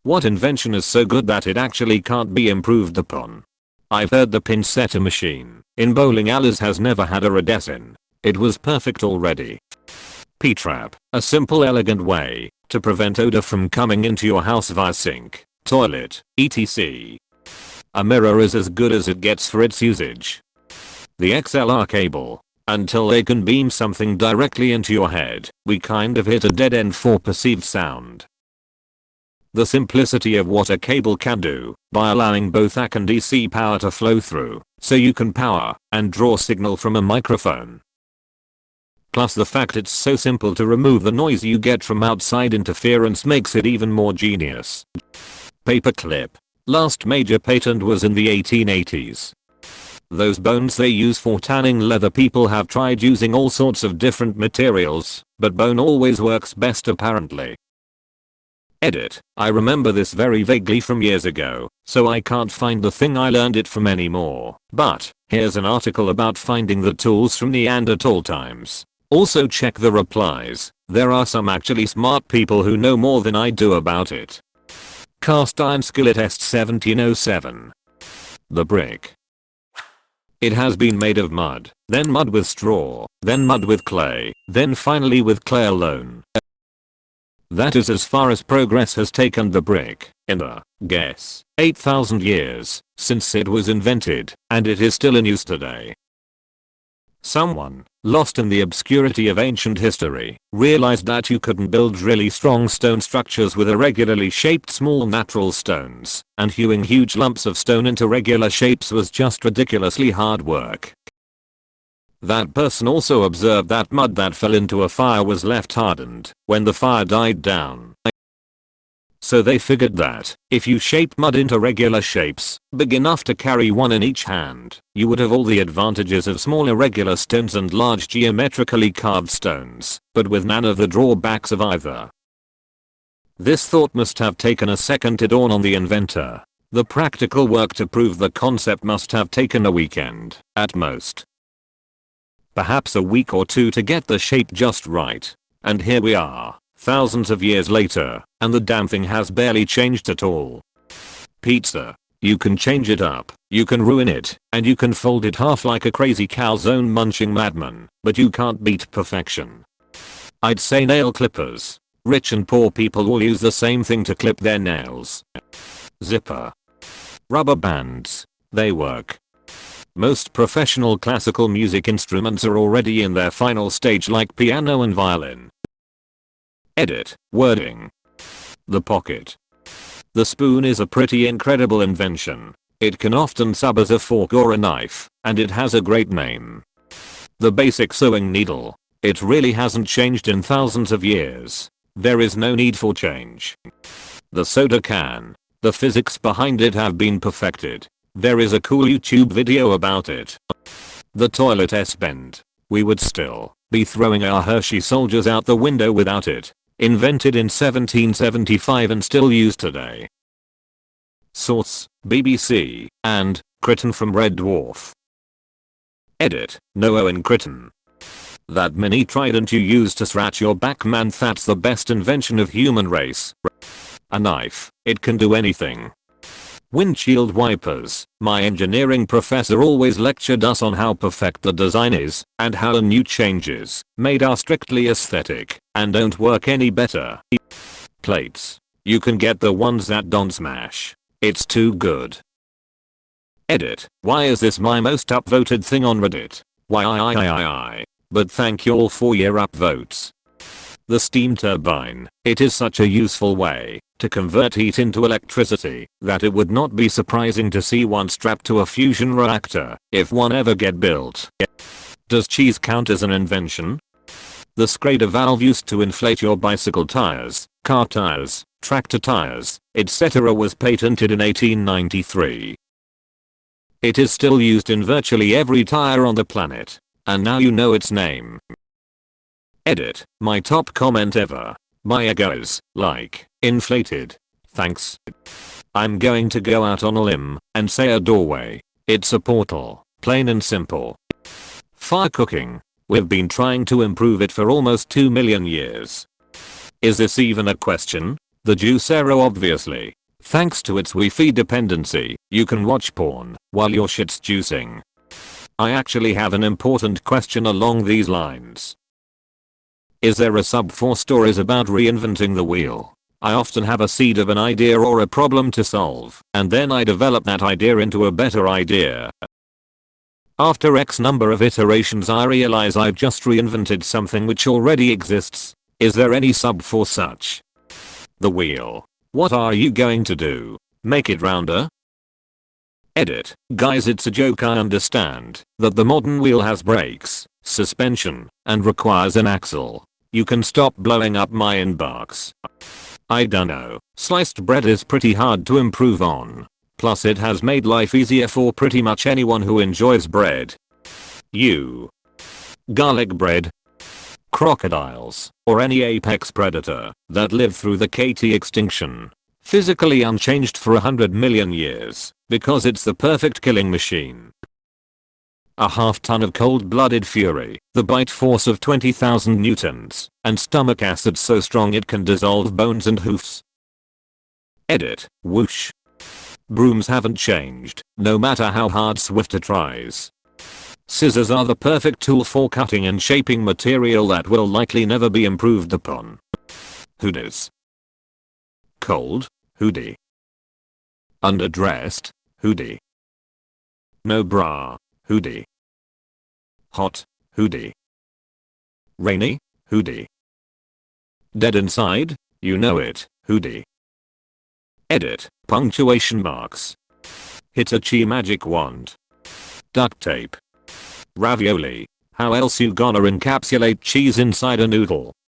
What invention is so good that it actually can't be improved upon? I've heard the pincetter machine in bowling alleys has never had a redesign. It was perfect already. P-trap, a simple elegant way to prevent odor from coming into your house via sink, toilet, etc. A mirror is as good as it gets for its usage. The XLR cable. Until they can beam something directly into your head, we kind of hit a dead end for perceived sound. The simplicity of what a cable can do by allowing both AC and DC power to flow through, so you can power and draw signal from a microphone. Plus the fact it's so simple to remove the noise you get from outside interference makes it even more genius. Paperclip. Last major patent was in the 1880s. Those bones they use for tanning leather, people have tried using all sorts of different materials, but bone always works best apparently. Edit. I remember this very vaguely from years ago, so I can't find the thing I learned it from anymore, but here's an article about finding the tools from Neanderthal times. Also check the replies, there are some actually smart people who know more than I do about it. Cast iron skillet test 1707. The brick. It has been made of mud, then mud with straw, then mud with clay, then finally with clay alone. That is as far as progress has taken the brick in the, guess, 8,000 years since it was invented, and it is still in use today. Someone, lost in the obscurity of ancient history, realized that you couldn't build really strong stone structures with irregularly shaped small natural stones, and hewing huge lumps of stone into regular shapes was just ridiculously hard work. That person also observed that mud that fell into a fire was left hardened when the fire died down. So they figured that, if you shaped mud into regular shapes, big enough to carry one in each hand, you would have all the advantages of small irregular stones and large geometrically carved stones, but with none of the drawbacks of either. This thought must have taken a second to dawn on the inventor. The practical work to prove the concept must have taken a weekend, at most. Perhaps a week or two to get the shape just right. And here we are, thousands of years later, and the damn thing has barely changed at all. Pizza. You can change it up, you can ruin it, and you can fold it half like a crazy calzone munching madman, but you can't beat perfection. I'd say nail clippers. Rich and poor people all use the same thing to clip their nails. Zipper. Rubber bands. They work. Most professional classical music instruments are already in their final stage like piano and violin. Edit. Wording. The pocket. The spoon is a pretty incredible invention. It can often sub as a fork or a knife, and it has a great name. The basic sewing needle. It really hasn't changed in thousands of years. There is no need for change. The soda can. The physics behind it have been perfected. There is a cool YouTube video about it. The toilet S-bend. We would still be throwing our Hershey soldiers out the window without it. Invented in 1775 and still used today. Source: BBC and Crichton from Red Dwarf. Edit: no Owen Crichton. That mini trident you use to scratch your back, man, that's the best invention of human race. A knife. It can do anything. Windshield wipers. My engineering professor always lectured us on how perfect the design is and how the new changes made are strictly aesthetic and don't work any better. Plates. You can get the ones that don't smash. It's too good. Edit. Why is this my most upvoted thing on Reddit? Why? But thank you all for your upvotes. The steam turbine. It is such a useful way to convert heat into electricity that it would not be surprising to see one strapped to a fusion reactor if one ever get built. Does cheese count as an invention? The Schrader valve used to inflate your bicycle tires, car tires, tractor tires, etc. was patented in 1893. It is still used in virtually every tire on the planet. And now you know its name. Edit. My top comment ever. My ego is, like, inflated. Thanks. I'm going to go out on a limb and say a doorway. It's a portal. Plain and simple. Fire cooking. We've been trying to improve it for almost 2 million years. Is this even a question? The juicero obviously. Thanks to its Wi-Fi dependency, you can watch porn while your shit's juicing. I actually have an important question along these lines. Is there a sub 4 stories about reinventing the wheel? I often have a seed of an idea or a problem to solve, and then I develop that idea into a better idea. After X number of iterations I realize I've just reinvented something which already exists. Is there any sub for such? The wheel. What are you going to do? Make it rounder? Edit. Guys, it's a joke, I understand that the modern wheel has brakes, suspension, and requires an axle. You can stop blowing up my inbox. I dunno. Sliced bread is pretty hard to improve on. Plus it has made life easier for pretty much anyone who enjoys bread. You. Garlic bread. Crocodiles, or any apex predator that lived through the KT extinction. Physically unchanged for 100 million years, because it's the perfect killing machine. A half ton of cold-blooded fury, the bite force of 20,000 newtons, and stomach acid so strong it can dissolve bones and hoofs. Edit. Whoosh. Brooms haven't changed, no matter how hard Swifter tries. Scissors are the perfect tool for cutting and shaping material that will likely never be improved upon. Hoodies. Cold, hoodie. Underdressed, hoodie. No bra, hoodie. Hot, hoodie. Rainy, hoodie. Dead inside, you know it, hoodie. Edit. Punctuation marks. Hitachi magic wand. Duct tape. Ravioli. How else you gonna encapsulate cheese inside a noodle?